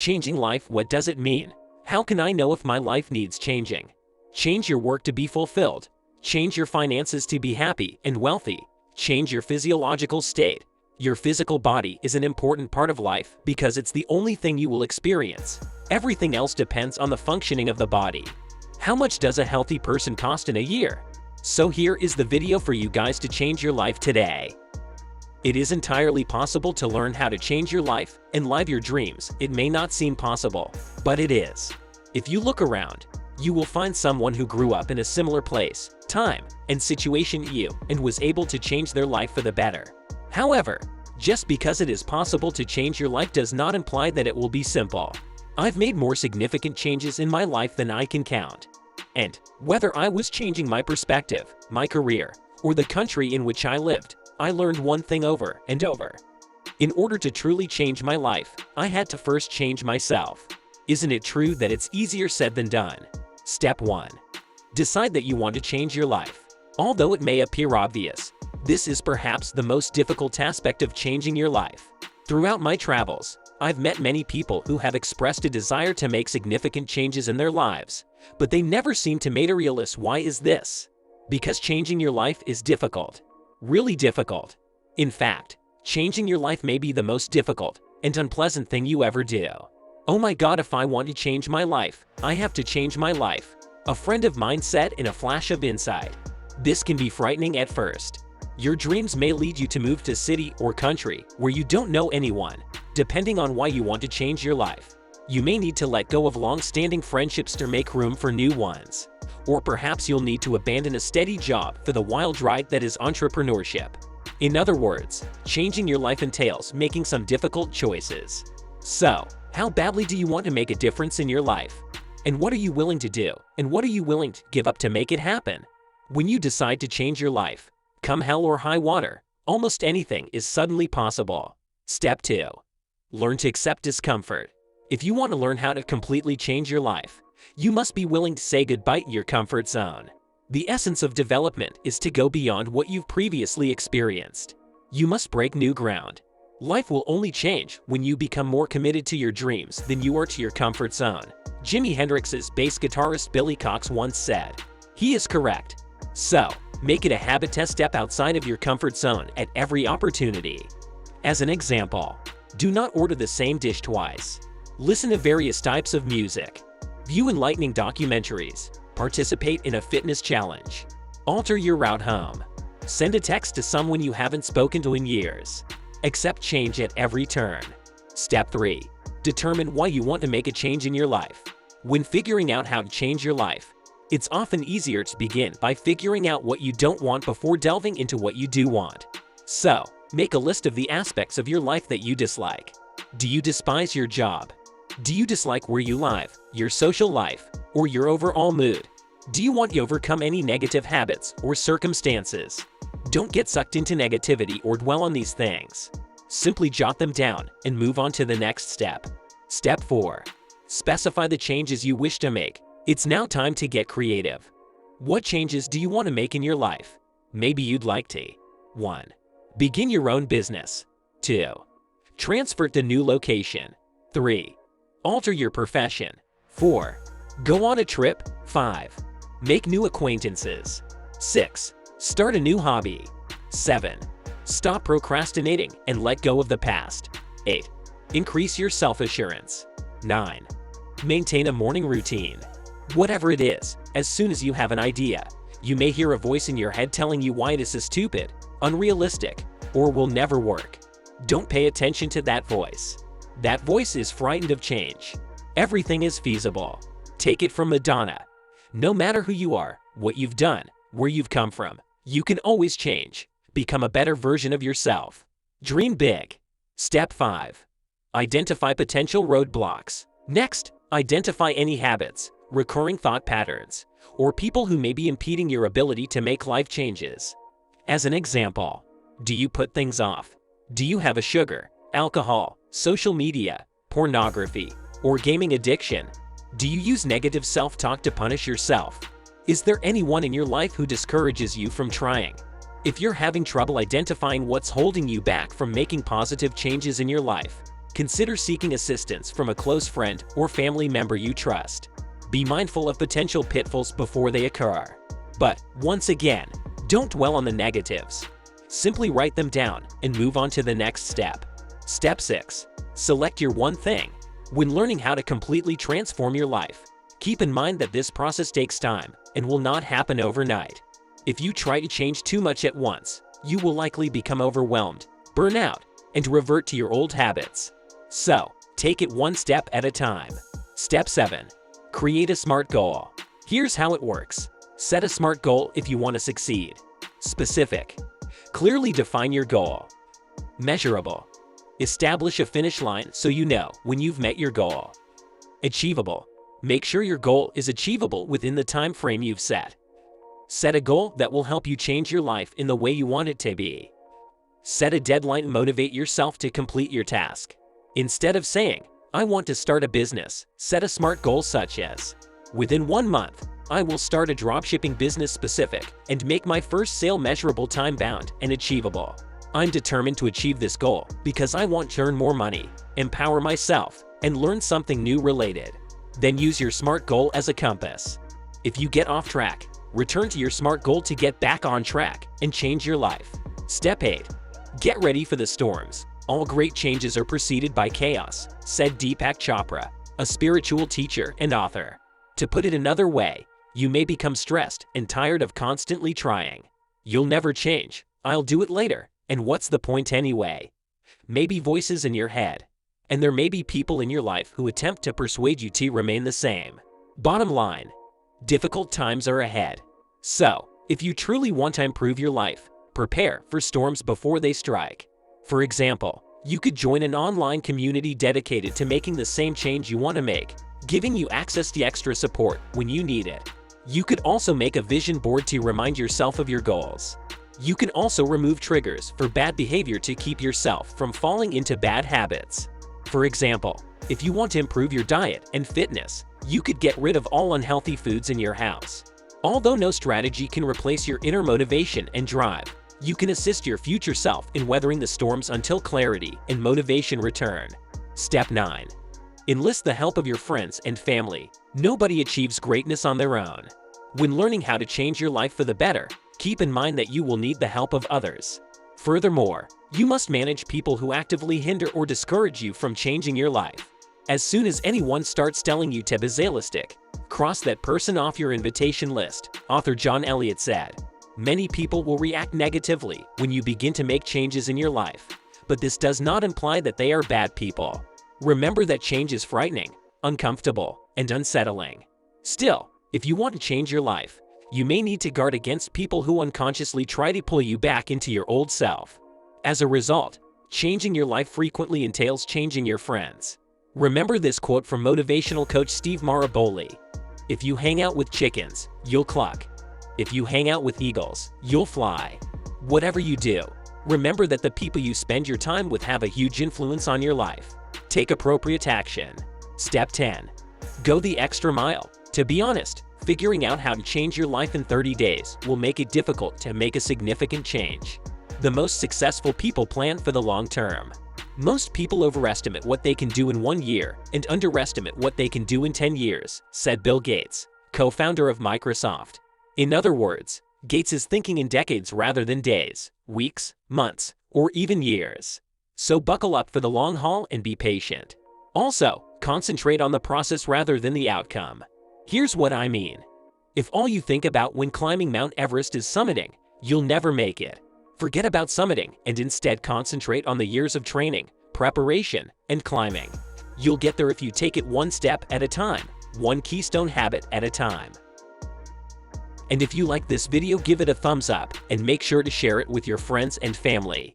Changing life, what does it mean? How can I know if my life needs changing? Change your work to be fulfilled. Change your finances to be happy and wealthy. Change your physiological state. Your physical body is an important part of life because it's the only thing you will experience. Everything else depends on the functioning of the body. How much does a healthy person cost in a year? So here is the video for you guys to change your life today. It is entirely possible to learn how to change your life and live your dreams. It may not seem possible, but it is. If you look around, you will find someone who grew up in a similar place, time, and situation you and was able to change their life for the better. However, just because it is possible to change your life does not imply that it will be simple. I've made more significant changes in my life than I can count. And whether I was changing my perspective, my career, or the country in which I lived, I learned one thing over and over. In order to truly change my life, I had to first change myself. Isn't it true that it's easier said than done? Step 1. Decide that you want to change your life. Although it may appear obvious, this is perhaps the most difficult aspect of changing your life. Throughout my travels, I've met many people who have expressed a desire to make significant changes in their lives, but they never seem to materialize. Why is this? Because changing your life is difficult. Really difficult. In fact, changing your life may be the most difficult and unpleasant thing you ever do. Oh my God, if I want to change my life, I have to change my life, a friend of mine said in a flash of insight. This can be frightening at first. Your dreams may lead you to move to city or country where you don't know anyone, depending on why you want to change your life. You may need to let go of long-standing friendships to make room for new ones. Or perhaps you'll need to abandon a steady job for the wild ride that is entrepreneurship. In other words, changing your life entails making some difficult choices. So, how badly do you want to make a difference in your life? And what are you willing to do? And what are you willing to give up to make it happen? When you decide to change your life, come hell or high water, almost anything is suddenly possible. Step 2. Learn to accept discomfort. If you want to learn how to completely change your life, you must be willing to say goodbye to your comfort zone. The essence of development is to go beyond what you've previously experienced. You must break new ground. Life will only change when you become more committed to your dreams than you are to your comfort zone. Jimi Hendrix's bass guitarist Billy Cox once said. He is correct. So, make it a habit to step outside of your comfort zone at every opportunity. As an example, do not order the same dish twice. Listen to various types of music. View enlightening documentaries. Participate in a fitness challenge. Alter your route home. Send a text to someone you haven't spoken to in years. Accept change at every turn. Step 3. Determine why you want to make a change in your life. When figuring out how to change your life, it's often easier to begin by figuring out what you don't want before delving into what you do want. So, make a list of the aspects of your life that you dislike. Do you despise your job? Do you dislike where you live, your social life, or your overall mood? Do you want to overcome any negative habits or circumstances? Don't get sucked into negativity or dwell on these things. Simply jot them down and move on to the next step. Step 4. Specify the changes you wish to make. It's now time to get creative. What changes do you want to make in your life? Maybe you'd like to 1. Begin your own business. 2. Transfer to new location. 3. Alter your profession. 4. Go on a trip. 5. Make new acquaintances. 6. Start a new hobby. 7. Stop procrastinating and let go of the past. 8. Increase your self-assurance. 9. Maintain a morning routine. Whatever it is, as soon as you have an idea, you may hear a voice in your head telling you why this is stupid, unrealistic, or will never work. Don't pay attention to that voice. That voice is frightened of change. Everything is feasible. Take it from Madonna. No matter who you are, what you've done, where you've come from, you can always change. Become a better version of yourself. Dream big. Step 5. Identify potential roadblocks. Next, identify any habits, recurring thought patterns, or people who may be impeding your ability to make life changes. As an example, do you put things off? Do you have a sugar, alcohol, social media, pornography, or gaming addiction? Do you use negative self-talk to punish yourself? Is there anyone in your life who discourages you from trying? If you're having trouble identifying what's holding you back from making positive changes in your life, Consider seeking assistance from a close friend or family member you trust. Be mindful of potential pitfalls before they occur. But, once again, don't dwell on the negatives. Simply write them down and move on to the next step. Step 6. Select your one thing. When learning how to completely transform your life, keep in mind that this process takes time and will not happen overnight. If you try to change too much at once, you will likely become overwhelmed, burn out, and revert to your old habits. So, take it one step at a time. Step 7. Create a SMART goal. Here's how it works. Set a SMART goal if you want to succeed. Specific. Clearly define your goal. Measurable. Establish a finish line so you know when you've met your goal. Achievable. Make sure your goal is achievable within the time frame you've set. Set a goal that will help you change your life in the way you want it to be. Set a deadline and motivate yourself to complete your task. Instead of saying, "I want to start a business," set a SMART goal such as, "Within 1 month, I will start a dropshipping business specific and make my first sale measurable, time-bound, and achievable. I'm determined to achieve this goal because I want to earn more money, empower myself, and learn something new related." Then use your SMART goal as a compass. If you get off track, return to your SMART goal to get back on track and change your life. Step 8. Get ready for the storms. All great changes are preceded by chaos, said Deepak Chopra, a spiritual teacher and author. To put it another way, you may become stressed and tired of constantly trying. "You'll never change. I'll do it later. And what's the point anyway?" Maybe voices in your head. And there may be people in your life who attempt to persuade you to remain the same. Bottom line, difficult times are ahead. So, if you truly want to improve your life, prepare for storms before they strike. For example, you could join an online community dedicated to making the same change you want to make, giving you access to extra support when you need it. You could also make a vision board to remind yourself of your goals. You can also remove triggers for bad behavior to keep yourself from falling into bad habits. For example, if you want to improve your diet and fitness, you could get rid of all unhealthy foods in your house. Although no strategy can replace your inner motivation and drive, you can assist your future self in weathering the storms until clarity and motivation return. Step 9. Enlist the help of your friends and family. Nobody achieves greatness on their own. When learning how to change your life for the better, keep in mind that you will need the help of others. Furthermore, you must manage people who actively hinder or discourage you from changing your life. As soon as anyone starts telling you to be realistic, cross that person off your invitation list, author John Elliott said. Many people will react negatively when you begin to make changes in your life, but this does not imply that they are bad people. Remember that change is frightening, uncomfortable, and unsettling. Still, if you want to change your life, you may need to guard against people who unconsciously try to pull you back into your old self. As a result, changing your life frequently entails changing your friends. Remember this quote from motivational coach Steve Maraboli: "If you hang out with chickens, you'll cluck. If you hang out with eagles, you'll fly." Whatever you do, remember that the people you spend your time with have a huge influence on your life. Take appropriate action. Step 10. Go the extra mile. To be honest, figuring out how to change your life in 30 days will make it difficult to make a significant change. The most successful people plan for the long term. Most people overestimate what they can do in 1 year and underestimate what they can do in 10 years, said Bill Gates, co-founder of Microsoft. In other words, Gates is thinking in decades rather than days, weeks, months, or even years. So buckle up for the long haul and be patient. Also, concentrate on the process rather than the outcome. Here's what I mean. If all you think about when climbing Mount Everest is summiting, you'll never make it. Forget about summiting and instead concentrate on the years of training, preparation, and climbing. You'll get there if you take it one step at a time, one keystone habit at a time. And if you like this video, give it a thumbs up and make sure to share it with your friends and family.